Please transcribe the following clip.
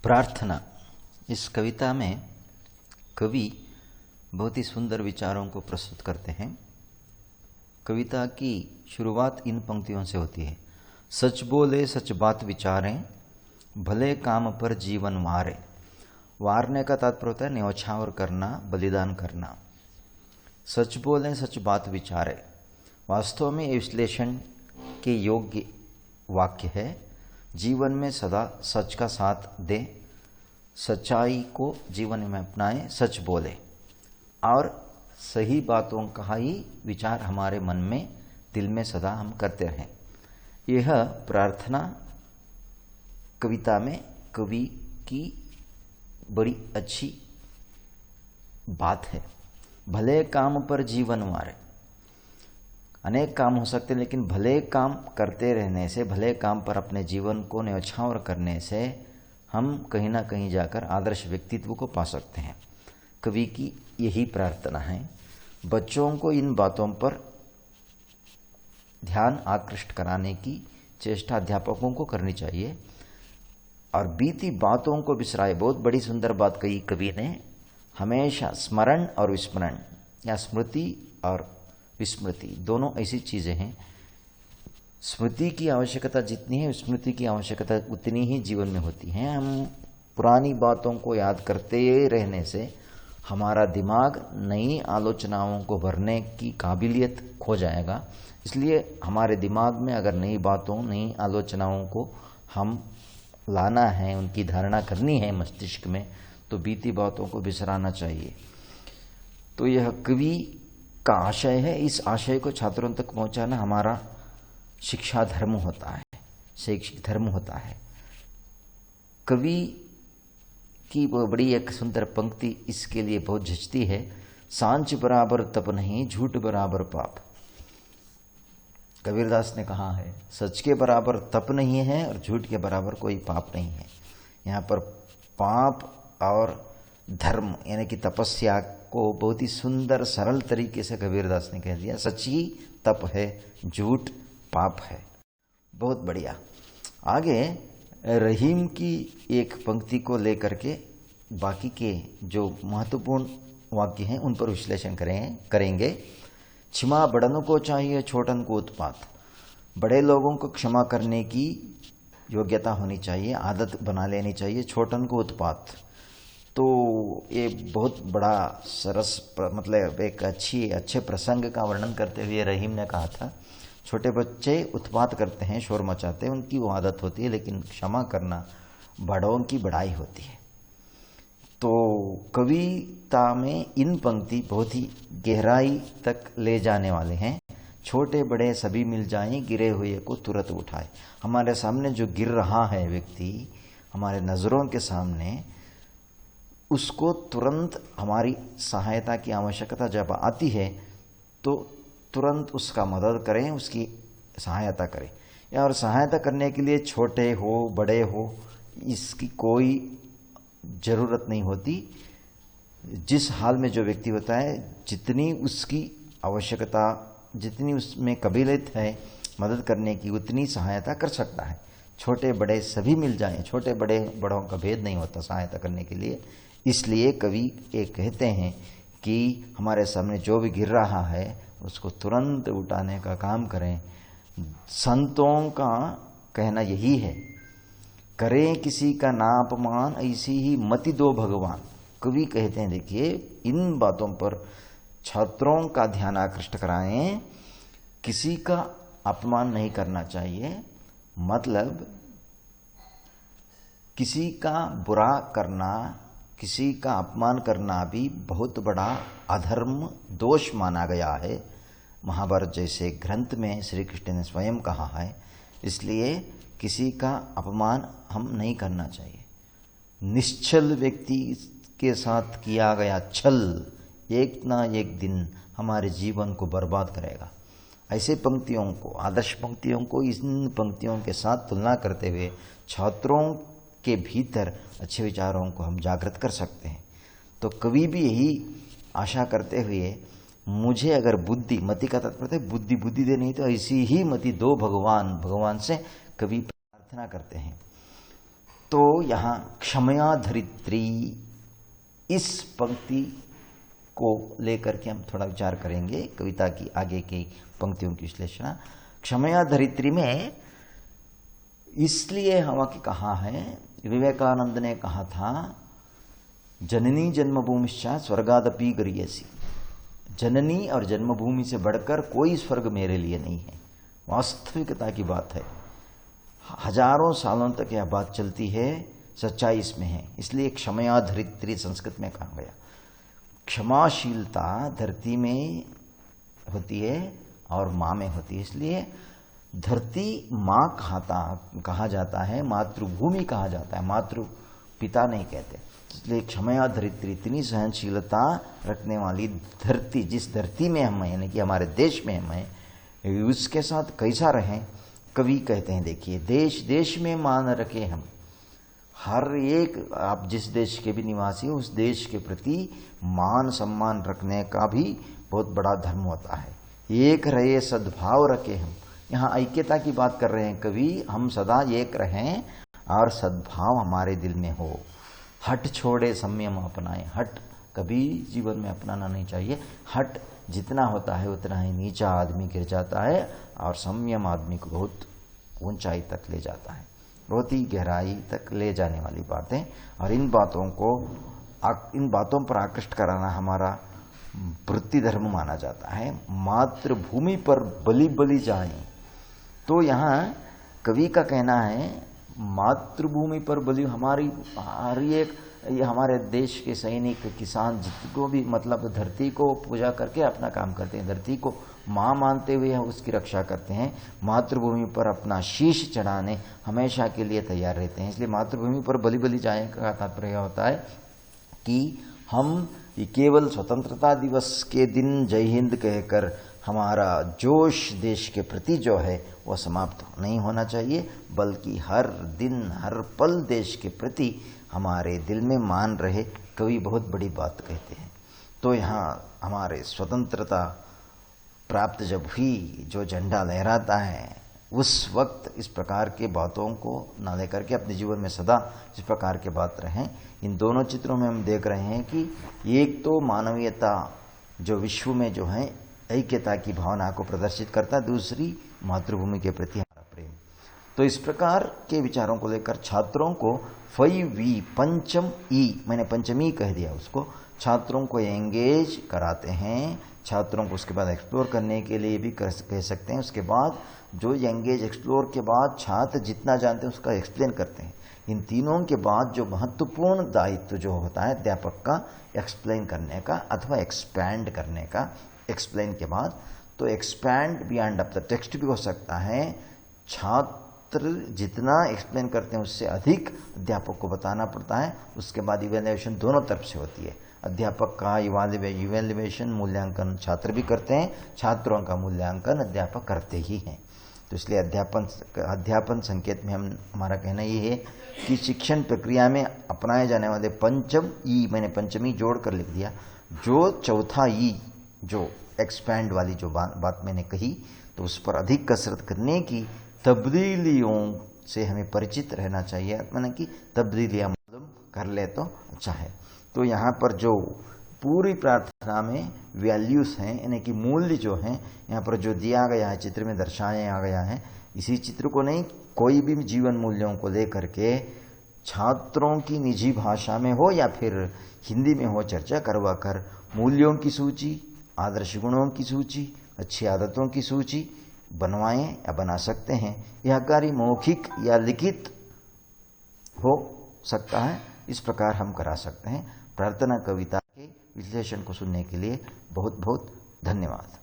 प्रार्थना। इस कविता में कवि बहुत ही सुंदर विचारों को प्रस्तुत करते हैं। कविता की शुरुआत इन पंक्तियों से होती है। सच बोले सच बात विचारें, भले काम पर जीवन वारे। वारने का तात्पर्य होता है न्यौछावर करना, बलिदान करना। सच बोले सच बात विचारे, वास्तव में विश्लेषण के योग्य वाक्य है। जीवन में सदा सच का साथ दे, सच्चाई को जीवन में अपनाएं, सच बोले और सही बातों का ही विचार हमारे मन में, दिल में सदा हम करते रहें। यह प्रार्थना कविता में कवि की बड़ी अच्छी बात है। भले काम पर जीवन वारे, अनेक काम हो सकते हैं, लेकिन भले काम करते रहने से, भले काम पर अपने जीवन को न्यौछावर करने से हम कहीं ना कहीं जाकर आदर्श व्यक्तित्व को पा सकते हैं। कवि की यही प्रार्थना है। बच्चों को इन बातों पर ध्यान आकृष्ट कराने की चेष्टा अध्यापकों को करनी चाहिए और बीती बातों को बिसराए। बहुत बड़ी सुंदर बात कही कवि ने। हमेशा स्मरण और विस्मरण, या स्मृति और विस्मृति दोनों ऐसी चीजें हैं। स्मृति की आवश्यकता जितनी है, स्मृति की आवश्यकता उतनी ही जीवन में होती है। हम पुरानी बातों को याद करते रहने से हमारा दिमाग नई आलोचनाओं को भरने की काबिलियत खो जाएगा। इसलिए हमारे दिमाग में अगर नई बातों, नई आलोचनाओं को हम लाना है, उनकी धारणा करनी है मस्तिष्क में, तो बीती बातों को बिसराना चाहिए। तो यह कवि का आशय है। इस आशय को छात्रों तक पहुंचाना हमारा शिक्षा धर्म होता है, शैक्षिक धर्म होता है। कवि की वो बड़ी एक सुंदर पंक्ति इसके लिए बहुत झचती है। सांच बराबर तप नहीं, झूठ बराबर पाप। कबीरदास ने कहा है सच के बराबर तप नहीं है और झूठ के बराबर कोई पाप नहीं है। यहाँ पर पाप और धर्म यानी कि तपस्या को बहुत ही सुंदर सरल तरीके से कबीरदास ने कह दिया। सच ही तप है, झूठ पाप है। बहुत बढ़िया। आगे रहीम की एक पंक्ति को लेकर के बाकी के जो महत्वपूर्ण वाक्य हैं उन पर विश्लेषण करेंगे। क्षमा बड़न को चाहिए, छोटन को उत्पात। बड़े लोगों को क्षमा करने की योग्यता होनी चाहिए, आदत बना लेनी चाहिए। छोटन को उत्पात, तो ये बहुत बड़ा सरस मतलब एक अच्छे प्रसंग का वर्णन करते हुए रहीम ने कहा था छोटे बच्चे उत्पात करते हैं, शोर मचाते हैं, उनकी वो आदत होती है, लेकिन क्षमा करना बड़ों की बड़ाई होती है। तो कविता में इन पंक्ति बहुत ही गहराई तक ले जाने वाले हैं। छोटे बड़े सभी मिल जाएं, गिरे हुए को तुरंत उठाए। हमारे सामने जो गिर रहा है व्यक्ति, हमारे नजरों के सामने, उसको तुरंत हमारी सहायता की आवश्यकता जब आती है तो तुरंत उसका मदद करें, उसकी सहायता करें। या और सहायता करने के लिए छोटे हो बड़े हो इसकी कोई ज़रूरत नहीं होती। जिस हाल में जो व्यक्ति होता है, जितनी उसकी आवश्यकता, जितनी उसमें काबिलियत है मदद करने की, उतनी सहायता कर सकता है। छोटे बड़े सभी मिल जाएं, छोटे बड़े बड़ों का भेद नहीं होता सहायता करने के लिए। इसलिए कवि ये कहते हैं कि हमारे सामने जो भी गिर रहा है उसको तुरंत उठाने का काम करें। संतों का कहना यही है, करें किसी का नापमान, ऐसी ही मति दो भगवान। कवि कहते हैं देखिए, इन बातों पर छात्रों का ध्यान आकृष्ट कराएं। किसी का अपमान नहीं करना चाहिए, मतलब किसी का बुरा करना, किसी का अपमान करना भी बहुत बड़ा अधर्म, दोष माना गया है। महाभारत जैसे ग्रंथ में श्री कृष्ण ने स्वयं कहा है। इसलिए किसी का अपमान हम नहीं करना चाहिए। निश्चल व्यक्ति के साथ किया गया छल एक ना एक दिन हमारे जीवन को बर्बाद करेगा। ऐसे पंक्तियों को, आदर्श पंक्तियों को इन पंक्तियों के साथ तुलना करते हुए छात्रों के भीतर अच्छे विचारों को हम जागृत कर सकते हैं। तो कवि भी यही आशा करते हुए, मुझे अगर बुद्धि, मति का तात्पर्य बुद्धि देनी है, तो ऐसी ही मति दो भगवान से कवि प्रार्थना करते हैं। तो यहाँ क्षमया धरित्री, इस पंक्ति को लेकर के हम थोड़ा विचार करेंगे, कविता की आगे की पंक्तियों की विश्लेषण। क्षमया धरित्री में इसलिए हम कहा है, विवेकानंद ने कहा था, जननी जन्मभूमिश्चा स्वर्गादपि गरीयसी। जननी और जन्मभूमि से बढ़कर कोई स्वर्ग मेरे लिए नहीं है। वास्तविकता की बात है, हजारों सालों तक यह बात चलती है, सच्चाई इसमें है। इसलिए क्षमया धरित्री संस्कृत में कहा गया। क्षमाशीलता धरती में होती है और माँ में होती है, इसलिए धरती माँ कहा जाता है, मातृभूमि कहा जाता है, मातृ पिता नहीं कहते। इसलिए क्षमया धरित्री, इतनी सहनशीलता रखने वाली धरती, जिस धरती में हम हैं, यानी कि हमारे देश में हम हैं, उसके साथ कैसा रहें। कवि कहते हैं, देखिए, देश देश में मान रखे हम। हर एक, आप जिस देश के भी निवासी हो, उस देश के प्रति मान सम्मान रखने का भी बहुत बड़ा धर्म होता है। एक रहे सद्भाव रखे हम। यहाँ ऐक्यता की बात कर रहे हैं कवि, हम सदा एक रहें और सद्भाव हमारे दिल में हो। हट छोड़े संयम अपनाएं। हट कभी जीवन में अपनाना नहीं चाहिए। हट जितना होता है उतना ही नीचा आदमी गिर जाता है, और संयम आदमी को बहुत ऊंचाई तक ले जाता है, बहुत ही गहराई तक ले जाने वाली बातें। और इन बातों पर आकृष्ट कराना हमारा वृत्ति धर्म माना जाता है। मातृभूमि पर बलि बलि जाएं। तो यहाँ कवि का कहना है, मातृभूमि पर बलि, हमारी हर एक, ये हमारे देश के सैनिक, किसान, जितने भी मतलब धरती को पूजा करके अपना काम करते हैं, धरती को माँ मानते हुए उसकी रक्षा करते हैं, मातृभूमि पर अपना शीश चढ़ाने हमेशा के लिए तैयार रहते हैं। इसलिए मातृभूमि पर बलि बलि जाए का तात्पर्य होता है कि हम केवल स्वतंत्रता दिवस के दिन जय हिंद कहकर हमारा जोश देश के प्रति जो है वह समाप्त नहीं होना चाहिए, बल्कि हर दिन हर पल देश के प्रति हमारे दिल में मान रहे। कवि बहुत बड़ी बात कहते हैं। तो यहाँ हमारे स्वतंत्रता प्राप्त जब हुई, जो झंडा लहराता है, उस वक्त इस प्रकार के बातों को ना लेकर के अपने जीवन में सदा इस प्रकार के बात रहें। इन दोनों चित्रों में हम देख रहे हैं कि एक तो मानवीयता जो विश्व में जो है ऐक्यता की भावना को प्रदर्शित करता है, दूसरी मातृभूमि के प्रति हमारा प्रेम। तो इस प्रकार के विचारों को लेकर छात्रों को 5V पंचम ई, मैंने पंचमी कह दिया उसको, छात्रों को एंगेज कराते हैं। छात्रों को उसके बाद एक्सप्लोर करने के लिए भी कह सकते हैं। उसके बाद जो एंगेज एक्सप्लोर के बाद छात्र जितना जानते हैं उसका एक्सप्लेन करते हैं। इन तीनों के बाद जो महत्वपूर्ण दायित्व जो होता है अध्यापक का, एक्सप्लेन करने का अथवा एक्सपैंड करने का। एक्सप्लेन के बाद तो expand beyond of the text भी हो सकता है। छात्र जितना एक्सप्लेन करते हैं उससे अधिक अध्यापक को बताना पड़ता है। उसके बाद इवैल्यूएशन दोनों तरफ से होती है। अध्यापक का इवैल्यूएशन मूल्यांकन छात्र भी करते हैं, छात्रों का मूल्यांकन अध्यापक करते ही हैं। तो इसलिए अध्यापन संकेत में हमारा कहना ये है कि शिक्षण प्रक्रिया में अपनाए जाने वाले पंचम ई, मैंने पंचमी जोड़ कर लिख दिया, जो चौथा ई जो एक्सपैंड वाली जो बात मैंने कही, तो उस पर अधिक कसरत करने की तब्दीलियों से हमें परिचित रहना चाहिए। मैंने कि तब्दीलियाँ मालूम कर ले तो अच्छा है। तो यहाँ पर जो पूरी प्रार्थना में वैल्यूज हैं, यानी कि मूल्य जो हैं, यहाँ पर जो दिया गया है चित्र में दर्शाया गया है, इसी चित्र को नहीं, कोई भी जीवन मूल्यों को लेकर के छात्रों की निजी भाषा में हो या फिर हिंदी में हो चर्चा करवा कर मूल्यों की सूची, आदर्श गुणों की सूची, अच्छी आदतों की सूची बनवाएं या बना सकते हैं। यह कार्य मौखिक या लिखित हो सकता है, इस प्रकार हम करा सकते हैं। प्रार्थना कविता के विश्लेषण को सुनने के लिए बहुत बहुत धन्यवाद।